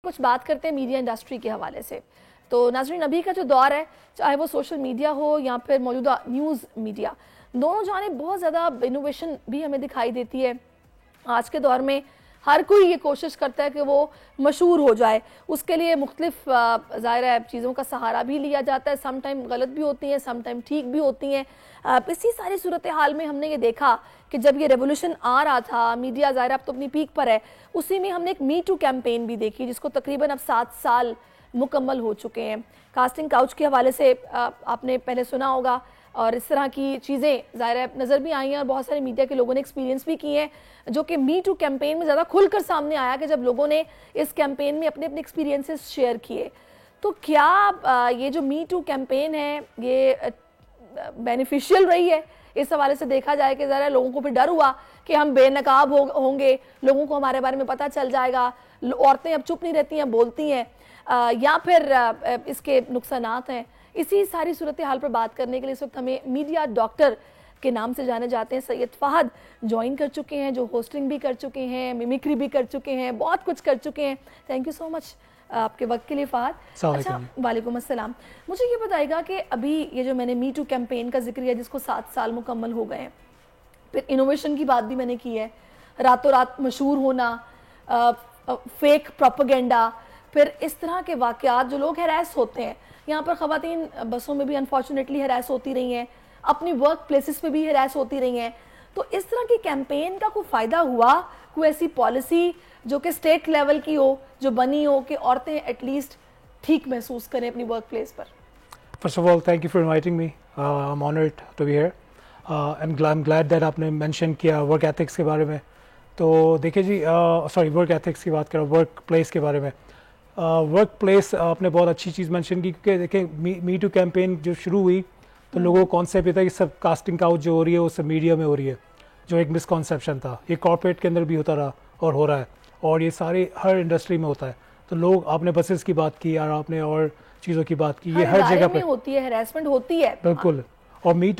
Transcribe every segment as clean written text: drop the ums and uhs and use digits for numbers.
کچھ بات کرتے ہیں میڈیا انڈسٹری کے حوالے سے. تو ناظرین ابھی کا جو دور ہے, چاہے وہ سوشل میڈیا ہو یا پھر موجودہ نیوز میڈیا, دونوں جانب بہت زیادہ انوویشن بھی ہمیں دکھائی دیتی ہے. آج کے دور میں ہر کوئی یہ کوشش کرتا ہے کہ وہ مشہور ہو جائے. اس کے لیے مختلف ظاہر ہے چیزوں کا سہارا بھی لیا جاتا ہے, سم ٹائم غلط بھی ہوتی ہیں, سم ٹائم ٹھیک بھی ہوتی ہیں. اسی ساری صورتحال میں ہم نے یہ دیکھا کہ جب یہ ریولوشن آ رہا تھا, میڈیا ظاہر اب تو اپنی پیک پر ہے, اسی میں ہم نے ایک می ٹو کیمپین بھی دیکھی جس کو تقریباً اب 7 سال مکمل ہو چکے ہیں. کاسٹنگ کاؤچ کے حوالے سے آپ نے پہلے سنا ہوگا, اور اس طرح کی چیزیں ظاہر نظر بھی آئی ہیں اور بہت سارے میڈیا کے لوگوں نے ایکسپیرینس بھی کیے ہیں, جو کہ می ٹو کیمپین میں زیادہ کھل کر سامنے آیا کہ جب لوگوں نے اس کیمپین میں اپنے ایکسپیرینسز شیئر کیے. تو کیا یہ جو می ٹو کیمپین ہے یہ بینیفیشیل رہی ہے؟ اس حوالے سے دیکھا جائے کہ ذرا لوگوں کو پھر ڈر ہوا کہ ہم بے نقاب ہوں گے, لوگوں کو ہمارے بارے میں پتہ چل جائے گا, عورتیں اب چپ نہیں رہتی ہیں, بولتی ہیں, یا پھر اس کے نقصانات ہیں. اسی ساری صورتحال پر بات کرنے کے لیے اس وقت ہمیں میڈیا ڈاکٹر کے نام سے جانے جاتے ہیں سید فہد جوائن کر چکے ہیں, جو ہوسٹنگ بھی کر چکے ہیں, میمیکری بھی کر چکے ہیں, بہت کچھ کر چکے ہیں. تھینک یو سو مچ آپ کے وقت کے لیے فہد. اچھا, وعلیکم السلام. مجھے یہ بتائے گا کہ ابھی یہ جو میں نے می ٹو کیمپین کا ذکر کیا جس کو 7 سال مکمل ہو گئے ہیں, پھر انوویشن کی بات بھی میں نے کی ہے, راتوں رات مشہور ہونا, فیک پروپیگنڈا, پھر اس طرح کے واقعات جو لوگ ہیراس ہوتے ہیں. یہاں پر خواتین بسوں میں بھی انفارچونیٹلی ہیراس ہوتی رہی ہیں, اپنی ورک پلیسز پہ بھی ہیراس ہوتی رہی ہیں. تو اس طرح کی کیمپین کا کوئی فائدہ ہوا, کوئی ایسی پالیسی جو کہ اسٹیٹ لیول کی ہو, جو بنی ہو کہ عورتیں ایٹ لیسٹ ٹھیک محسوس کریں اپنی work place per? First of all, thank you for inviting me. I'm honored to be here. I'm glad that آپ نے مینشن کیا ورک ایتھکس کے بارے میں. تو دیکھیں جی, ورک ایتھکس کی بات کریں, ورک پلیس کے بارے میں. ورک پلیس آپ نے بہت اچھی چیز مینشن کی, کیونکہ دیکھیں می ٹو کیمپین جو شروع ہوئی تو لوگوں کو کانسیپٹ یہ تھا کہ سب کاسٹنگ کاؤچ جو ہو رہی ہے وہ سب میڈیا میں ہو رہی ہے, جو ایک مسکانسیپشن تھا. یہ کارپوریٹ کے اندر بھی ہوتا رہا اور ہو رہا ہے, اور یہ سارے ہر انڈسٹری میں ہوتا ہے. تو لوگ, آپ نے بسز کی بات کی اور آپ نے اور چیزوں کی بات کی, یہ ہر جگہ پہ ہوتی ہے, ہیراسمنٹ ہوتی ہے. بالکل. اور می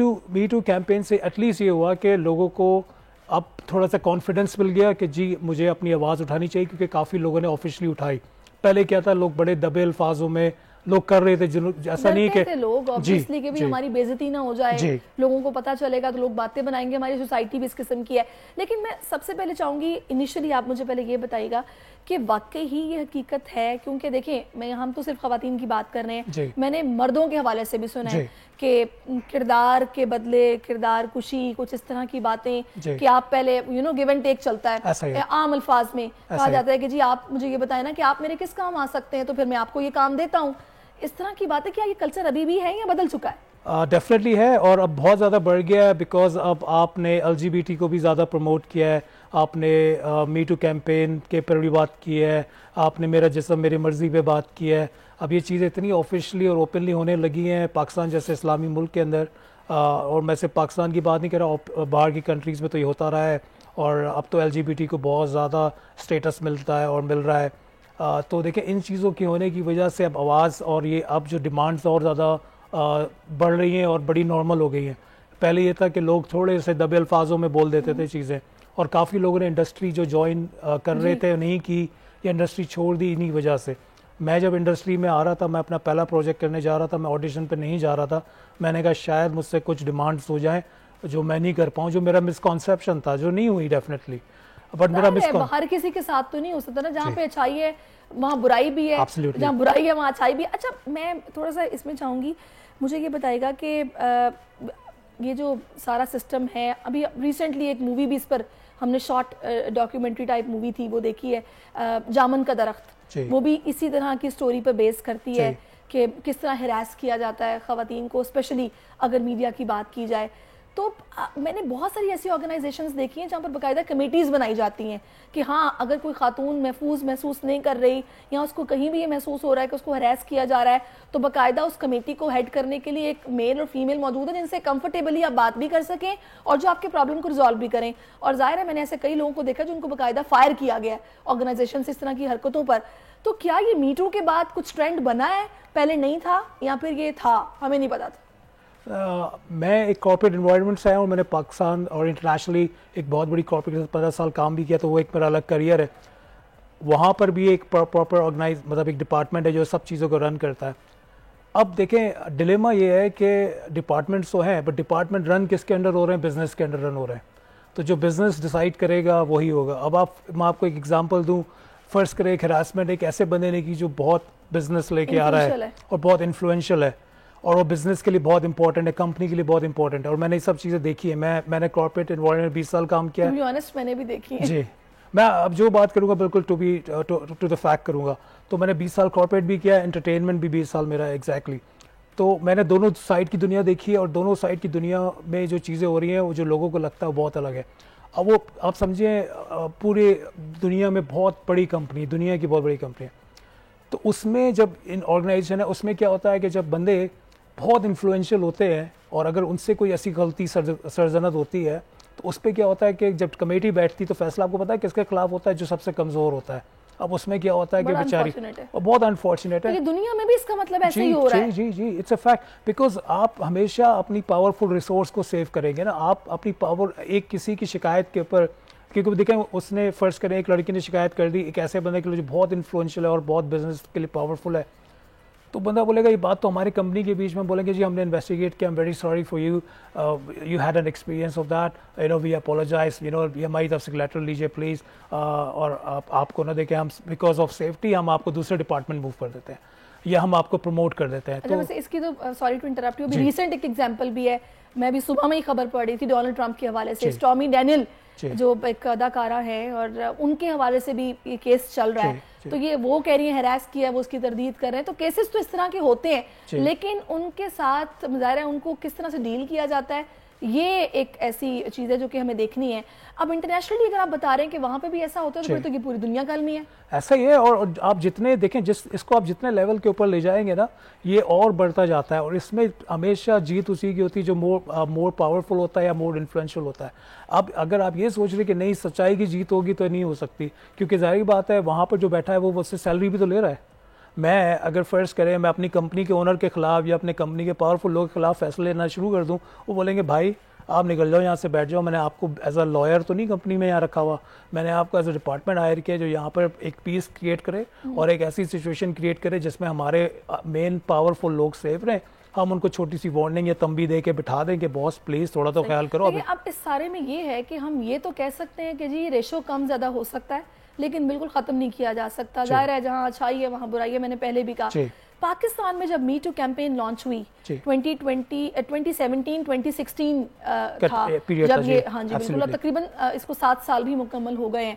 ٹو کیمپین سے ایٹ لیسٹ یہ ہوا کہ لوگوں کو اب تھوڑا سا کانفیڈنس مل گیا کہ جی مجھے اپنی آواز اٹھانی چاہیے, کیونکہ کافی لوگوں نے آفیشلی اٹھائی. پہلے کیا تھا, لوگ بڑے دبے الفاظوں میں لوگ کر رہے تھے, ایسا نہیں کہ لوگ obviously کہ بھی ہماری بے عزتی نہ ہو جائے, لوگوں کو پتہ چلے گا تو لوگ باتیں بنائیں گے, ہماری سوسائٹی بھی اس قسم کی ہے. لیکن میں سب سے پہلے چاہوں گی انیشلی آپ مجھے پہلے یہ بتائیے گا کہ واقعی ہی یہ حقیقت ہے, کیونکہ دیکھیں ہم تو صرف خواتین کی بات کر رہے ہیں, میں نے مردوں کے حوالے سے بھی سنا ہے کہ کردار کے بدلے کردار کشی, کچھ اس طرح کی باتیں کہ آپ پہلے گیو اینڈ ٹیک چلتا ہے. عام الفاظ میں کہا جاتا ہے کہ جی آپ مجھے یہ بتائیں نا کہ آپ میرے کس کام آ سکتے ہیں, تو پھر میں آپ کو یہ کام دیتا ہوں. اس طرح کی باتیں, کیا یہ کلچر ابھی بھی ہے یا بدل چکا ہے؟ ڈیفینیٹلی ہے, اور اب بہت زیادہ بڑھ گیا ہے, بیکاز اب آپ نے LGBT کو بھی زیادہ پروموٹ کیا ہے, آپ نے می ٹو کیمپین کے پر بھی بات کی ہے, آپ نے میرا جسم میری مرضی پہ بات کی ہے. اب یہ چیزیں اتنی آفیشلی اور اوپنلی ہونے لگی ہیں پاکستان جیسے اسلامی ملک کے اندر, اور میں صرف پاکستان کی بات نہیں کر رہا, باہر کی کنٹریز میں تو یہ ہوتا رہا ہے, اور اب تو LGBT کو بہت زیادہ اسٹیٹس ملتا ہے اور مل رہا ہے. تو دیکھیں ان چیزوں کی ہونے کی وجہ سے اب آواز اور یہ اب جو ڈیمانڈز اور زیادہ بڑھ رہی ہیں اور بڑی نارمل ہو گئی ہیں. پہلے یہ تھا کہ لوگ تھوڑے سے دبے الفاظوں میں بول دیتے تھے چیزیں, اور کافی لوگوں نے انڈسٹری جو جوائن کر رہے تھے نہیں کی, یا انڈسٹری چھوڑ دی انہی وجہ سے. میں جب انڈسٹری میں آ رہا تھا, میں اپنا پہلا پروجیکٹ کرنے جا رہا تھا, میں آڈیشن پہ نہیں جا رہا تھا. میں نے کہا شاید مجھ سے کچھ ڈیمانڈز ہو جائیں جو میں نہیں کر پاؤں, جو میرا مسکانسیپشن تھا, جو نہیں ہوئی ڈیفینیٹلی. بٹ میرا ہر کسی کے ساتھ تو نہیں ہو سکتا نا, جہاں پہ اچھائی ہے وہاں برائی بھی ہے, جہاں برائی ہے وہاں اچھائی بھی ہے. اچھا, میں تھوڑا سا اس میں چاہوں گی, مجھے یہ بتائے گا کہ یہ جو سارا سسٹم ہے, ابھی ریسنٹلی ایک مووی بھی اس پر ہم نے شارٹ ڈاکیومنٹری ٹائپ مووی تھی وہ دیکھی ہے, جامن کا درخت, وہ بھی اسی طرح کی سٹوری پہ بیس کرتی ہے کہ کس طرح ہراس کیا جاتا ہے خواتین کو, اسپیشلی اگر میڈیا کی بات کی جائے. تو میں نے بہت ساری ایسی آرگنائزیشنز دیکھی ہیں جہاں پر باقاعدہ کمیٹیز بنائی جاتی ہیں کہ ہاں اگر کوئی خاتون محفوظ محسوس نہیں کر رہی, یا اس کو کہیں بھی یہ محسوس ہو رہا ہے کہ اس کو ہراس کیا جا رہا ہے, تو باقاعدہ اس کمیٹی کو ہیڈ کرنے کے لیے ایک میل اور فیمیل موجود ہے جن سے کمفرٹیبلی آپ بات بھی کر سکیں اور جو آپ کے پرابلم کو ریزالو بھی کریں. اور ظاہر ہے میں نے ایسے کئی لوگوں کو دیکھا جن کو باقاعدہ فائر کیا گیا ہے آرگنائزیشن سے اس طرح کی حرکتوں پر. تو کیا یہ می ٹو کے بعد کچھ ٹرینڈ بنا ہے, پہلے نہیں تھا, یا پھر یہ تھا ہمیں نہیں پتا تھا؟ میں ایک کارپوریٹ انوائرمنٹ سے آیا ہوں, میں نے پاکستان اور انٹرنیشنلی ایک بہت بڑی کارپوریٹ 15 سال کام بھی کیا, تو وہ ایک میرا الگ کریئر ہے. وہاں پر بھی ایک پراپر آرگنائز مطلب ایک ڈپارٹمنٹ ہے جو سب چیزوں کو رن کرتا ہے. اب دیکھیں ڈلیما یہ ہے کہ ڈپارٹمنٹس تو ہیں بٹ ڈپارٹمنٹ رن کس کے انڈر ہو رہے ہیں؟ بزنس کے انڈر رن ہو رہے ہیں. تو جو بزنس ڈیسائیڈ کرے گا وہی ہوگا. اب میں آپ کو ایک ایگزامپل دوں. فرض کرے ایک ہراسمنٹ ایک ایسے بندے نے کی جو بہت بزنس لے کے آ رہا ہے اور بہت انفلوئنشل ہے اور وہ بزنس کے لیے بہت امپورٹنٹ ہے, کمپنی کے لیے بہت امپورٹنٹ ہے, اور میں نے یہ سب چیزیں دیکھی ہیں. میں نے کارپوریٹ انوائرمنٹ 20 سال کام کیا ہے. میں نے بھی دیکھی ہے. جی میں اب جو بات کروں گا بالکل ٹو دا فیکٹ کروں گا. تو میں نے 20 سال کارپوریٹ بھی کیا ہے, انٹرٹینمنٹ بھی 20 سال میرا ہے ایگزیکٹلی. تو میں نے دونوں سائڈ کی دنیا دیکھی ہے اور دونوں سائڈ کی دنیا میں جو چیزیں ہو رہی ہیں وہ جو لوگوں کو لگتا ہے وہ بہت الگ ہے. اب وہ آپ سمجھیں پورے دنیا میں بہت بڑی کمپنی, دنیا کی بہت بڑی کمپنی ہے. تو اس میں جب ان آرگنائزیشن ہے اس میں کیا ہوتا ہے کہ جب بندے بہت انفلوئنشل ہوتے ہیں اور اگر ان سے کوئی ایسی غلطی سرزنت ہوتی ہے تو اس پہ کیا ہوتا ہے کہ جب کمیٹی بیٹھتی تو فیصلہ آپ کو پتا ہے کس کے خلاف ہوتا ہے؟ جو سب سے کمزور ہوتا ہے. اب اس میں کیا ہوتا ہے کہ بیچاری بہت انفارچونیٹ ہے. دنیا میں بھی اس کا مطلب ایسے ہی ہو رہا ہے. جی اٹس اے فیکٹ بیکاز آپ ہمیشہ اپنی پاورفل ریسورس کو سیو کریں گے نا. آپ اپنی پاور ایک کسی کی شکایت کے اوپر, کیونکہ دیکھیں اس نے فرض کریں ایک لڑکی نے شکایت کر دی ایک ایسے بندے کے لیے جو بہت انفلوئنشل ہے اور بہت بزنس کے لیے پاورفل ہے, تو بندہ بولے گا یہ بات تو ہماری کمپنی کے بیچ میں, بولیں گے جی ہم نے انویسٹیگیٹ کیا, I'm very sorry for you, you had an experience of that, you know we apologize, you know یہ ہماری طرف سے لیٹر لیجیے پلیز, اور آپ کو نہ دیکھیں ہم بیکاز آف سیفٹی ہم آپ کو دوسرے ڈپارٹمنٹ موو کر دیتے ہیں یا ہم آپ کو پروموٹ کر دیتے ہیں. تو اس کی تو sorry to interrupt you, recent ایک ایگزامپل بھی ہے, میں بھی صبح میں ہی خبر پڑھ رہی تھی ڈونلڈ ٹرمپ کے حوالے سے. اسٹارمی ڈینیل جو ایک اداکارہ ہے اور ان کے حوالے سے بھی یہ کیس چل رہا ہے. تو یہ وہ کہہ رہی ہیں ہیراس کیا ہے, وہ اس کی تردید کر رہے ہیں. تو کیسز تو اس طرح کے ہوتے ہیں لیکن ان کے ساتھ ظاہر ہے ان کو کس طرح سے ڈیل کیا جاتا ہے یہ ایک ایسی چیز ہے جو کہ ہمیں دیکھنی ہے. اب انٹرنیشنلی اگر آپ بتا رہے ہیں کہ وہاں پہ بھی ایسا ہوتا ہے تو پھر تو یہ پوری دنیا کا المی ہے. ایسا ہی ہے, اور آپ جتنے دیکھیں اس کو آپ جتنے لیول کے اوپر لے جائیں گے نا یہ اور بڑھتا جاتا ہے, اور اس میں ہمیشہ جیت اسی کی ہوتی ہے جو مور پاورفل ہوتا ہے یا مور انفلوئنشل ہوتا ہے. اب اگر آپ یہ سوچ رہے کہ نہیں سچائی کی جیت ہوگی تو نہیں ہو سکتی, کیونکہ ظاہر بات ہے وہاں پر جو بیٹھا ہے وہ اس سے سیلری بھی تو لے رہا ہے. میں اگر فرض کریں میں اپنی کمپنی کے اونر کے خلاف یا اپنے کمپنی کے پاورفل لوگوں کے خلاف فیصلے لینا شروع کر دوں, وہ بولیں گے بھائی آپ نکل جاؤ یہاں سے, بیٹھ جاؤ, میں نے آپ کو ایز اے لائر تو نہیں کمپنی میں یہاں رکھا ہوا, میں نے آپ کو ایز اے ڈپارٹمنٹ ہائر کیا جو یہاں پر ایک پیس کریٹ کرے اور ایک ایسی سچویشن کریٹ کرے جس میں ہمارے مین پاورفل لوگ سیف رہیں. ہم ان کو چھوٹی سی وارننگ یا تنبیہ دے کے بٹھا دیں کہ باس پلیز تھوڑا تو خیال کرو. اب اس سارے میں یہ ہے کہ ہم یہ تو کہہ سکتے ہیں کہ جی ریشو کم زیادہ ہو سکتا ہے لیکن بالکل ختم نہیں کیا جا سکتا. ظاہر ہے جہاں اچھائی ہے وہاں برائی ہے, میں نے پہلے بھی کہا. پاکستان میں جب می ٹو کیمپین لانچ ہوئی 2016 تھا جب یہ, ہاں جی بالکل, اب تقریباً اس کو 7 سال بھی مکمل ہو گئے ہیں.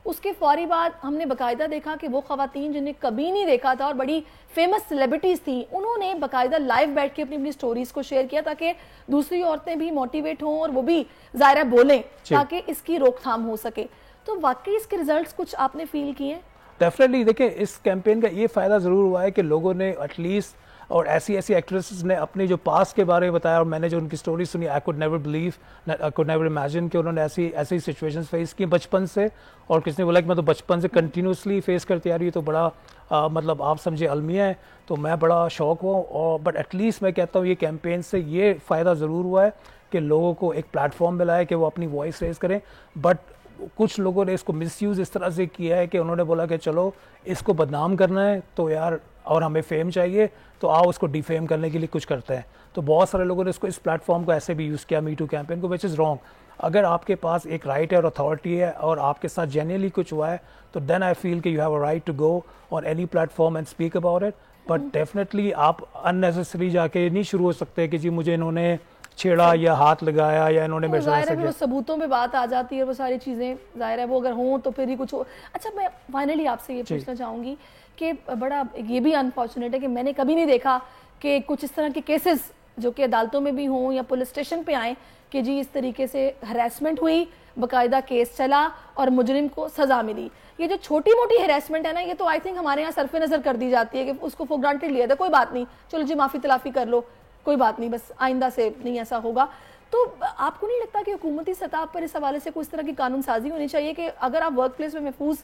اس کے فوری بعد ہم نے باقاعدہ دیکھا کہ وہ خواتین جنہیں کبھی نہیں دیکھا تھا اور بڑی فیمس سیلیبریٹیز تھیں, انہوں نے باقاعدہ لائیو بیٹھ کے اپنی سٹوریز کو شیئر کیا تاکہ دوسری عورتیں بھی موٹیویٹ ہوں اور وہ بھی ظاہرہ بولیں تاکہ اس کی روک تھام ہو سکے. تو واقعی اس کے ریزلٹس کچھ آپ نے فیل کیے ہیں؟ ڈیفینیٹلی دیکھیں اس کیمپین کا یہ فائدہ ضرور ہوا ہے کہ لوگوں نے ایٹ لیسٹ, اور ایسی ایکٹریسز نے اپنے جو پاس کے بارے میں بتایا اور میں نے جو ان کی سٹوری سنی, I could never believe, I could never imagine کہ انہوں نے ایسی سچویشنز فیس کی بچپن سے, اور کس نے بولا کہ میں تو بچپن سے کنٹینیوسلی فیس کرتی آ رہی ہوں, تو بڑا مطلب آپ سمجھے المیہ ہے. تو میں بڑا شوق ہوا, اور بٹ ایٹ لیسٹ میں کہتا ہوں یہ کیمپین سے یہ فائدہ ضرور ہوا ہے کہ لوگوں کو ایک پلیٹ فارم ملا ہے کہ وہ اپنی وائس ریز کریں. بٹ کچھ لوگوں نے اس کو مس یوز اس طرح سے کیا ہے کہ انہوں نے بولا کہ چلو اس کو بدنام کرنا ہے تو یار, اور ہمیں فیم چاہیے تو آؤ اس کو ڈی فیم کرنے کے لیے کچھ کرتے ہیں. تو بہت سارے لوگوں نے اس کو اس پلیٹ فارم کو ایسے بھی یوز کیا می ٹو کیمپین کو, وچ از رانگ. اگر آپ کے پاس ایک رائٹ ہے اور اتھارٹی ہے اور آپ کے ساتھ جینیئنلی کچھ ہوا ہے تو دین آئی فیل کہ you have a right to go on any platform and speak about it. But definitely آپ ان نیسسری جا کے نہیں شروع ہو سکتے کہ جی مجھے انہوں نے چھیڑا یا ہاتھ لگایا یا انہوں نے میرے ساتھ ایسا کیا. ثبوتوں پہ بات آ جاتی ہے, وہ ساری چیزیں ظاہر ہے وہ اگر ہوں تو پھر ہی کچھ ہو. اچھا میں فائنلی آپ سے یہ پوچھنا چاہوں گی کہ بڑا یہ بھی انفارچونیٹ ہے کہ میں نے کبھی نہیں دیکھا کہ کچھ اس طرح کے کیسز جو کہ عدالتوں میں بھی ہوں یا پولیس اسٹیشن پہ آئیں کہ جی اس طریقے سے ہراسمنٹ ہوئی, باقاعدہ کیس چلا اور مجرم کو سزا ملی. یہ جو چھوٹی موٹی ہراسمنٹ ہے نا, یہ تو آئی تھنک ہمارے یہاں صرف نظر کر دی جاتی ہے کہ اس کو فور گرانٹیڈ لیا تھا, کوئی بات نہیں, چلو جی معافی تلافی کر لو, کوئی بات نہیں, بس آئندہ سے نہیں ایسا ہوگا. تو آپ کو نہیں لگتا کہ حکومتی سطح پر اس حوالے سے کوئی اس طرح کی قانون سازی ہونی چاہیے کہ اگر آپ ورک پلیس میں محفوظ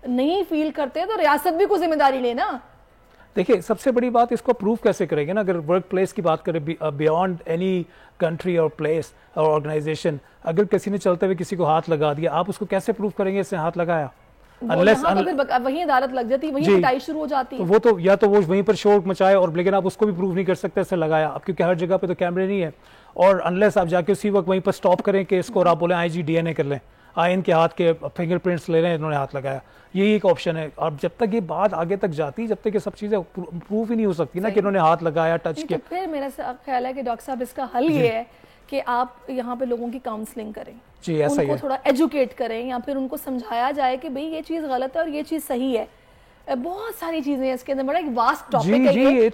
نہیں فیل کرتے تو ریاست بھی کوئی ذمہ داری لینا؟ دیکھیں سب سے بڑی بات اس کو پروف کیسے کریں گے نا, اگر ورک پلیس کی بات کریں بیانڈ اینی کنٹری اور پلیس اور آرگنائزیشن, اگر کسی نے چلتے ہوئے کسی کو ہاتھ لگا دیا آپ اس کو کیسے پروف کریں گے اس نے ہاتھ لگایا؟ unless وہیں عدالت لگ جاتی, وہیں پٹائی شروع ہو جاتی ہے. وہ تو یا تو وہ وہیں پر شور مچائے, اور لیکن آپ اس کو بھی پروو نہیں کر سکتے اسے لگایا, اب کیونکہ ہر جگہ پہ تو کیمرے نہیں ہے, اور انلیس آپ جا کے اسی وقت وہیں پر اسٹاپ کریں کہ اس کو, اور آپ بولیں آئی جی ڈی این اے کر لیں, ان کے ہاتھ کے فنگر پرنٹس لے لیں, انہوں نے ہاتھ لگایا, یہی ایک آپشن ہے. اور جب تک یہ بات آگے تک جاتی, جب تک یہ سب چیزیں پروف ہی نہیں ہو سکتی نا کہ انہوں نے ہاتھ لگایا, ٹچ کیا. پھر میرا خیال ہے کہ ڈاکٹر صاحب اس کا حل یہ ہے کہ آپ یہاں پہ لوگوں کی کاؤنسلنگ کریں, جی ایسا ہی ان کو تھوڑا ایجوکیٹ کریں, یا پھر ان کو سمجھایا جائے کہ بھئی یہ چیز غلط ہے اور یہ چیز صحیح ہے. بہت ساری چیزیں ہیں اس کے اندر, بڑا ایک واسٹ ٹاپک ہے یہ.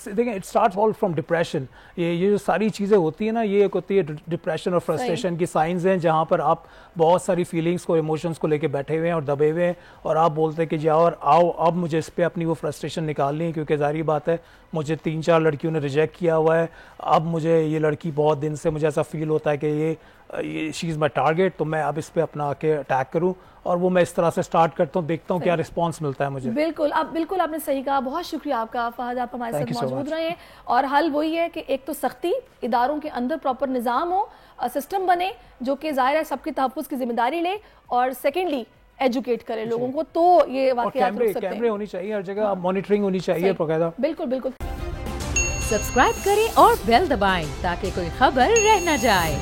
دیکھیں it starts all from depression. یہ جو ساری چیزیں ہوتی ہیں نا, یہ ایک ہوتی ہے ڈپریشن اور فرسٹریشن کی سائنز ہیں, جہاں پر آپ بہت ساری فیلنگس کو, ایموشنس کو لے کے بیٹھے ہوئے ہیں اور دبے ہوئے ہیں, اور آپ بولتے ہیں کہ جی اور آؤ اب مجھے اس پہ اپنی وہ فرسٹریشن نکالنی ہے, کیونکہ ظاہری بات ہے مجھے 3-4 لڑکیوں نے ریجیکٹ کیا ہوا ہے, اب مجھے یہ لڑکی بہت دن سے مجھے ایسا فیل ہوتا ہے کہ یہ شی از مائی ٹارگیٹ, تو میں اب اس پہ اپنا آ کے اٹیک کروں, اور وہ میں اس طرح سے سٹارٹ کرتا ہوں, دیکھتا ہوں کیا رسپانس ملتا ہے مجھے. بالکل آپ نے صحیح کہا, بہت شکریہ آپ کا فہد, آپ ہمارے ساتھ موجود رہے ہیں. اور حل وہی ہے کہ ایک تو سختی, اداروں کے اندر پراپر نظام ہو, سسٹم بنے جو کہ ظاہر ہے سب کے تحفظ کی ذمہ داری لے, اور سیکنڈلی ایجوکیٹ کرے لوگوں کو, تو یہ واقعات رک سکتے ہیں. کیمرے ہونی چاہیے ہر جگہ, مانیٹرنگ ہونی چاہیے باقاعدہ. بالکل. سبسکرائب کریں اور بیل دبائیں تاکہ کوئی خبر رہ نہ جائے.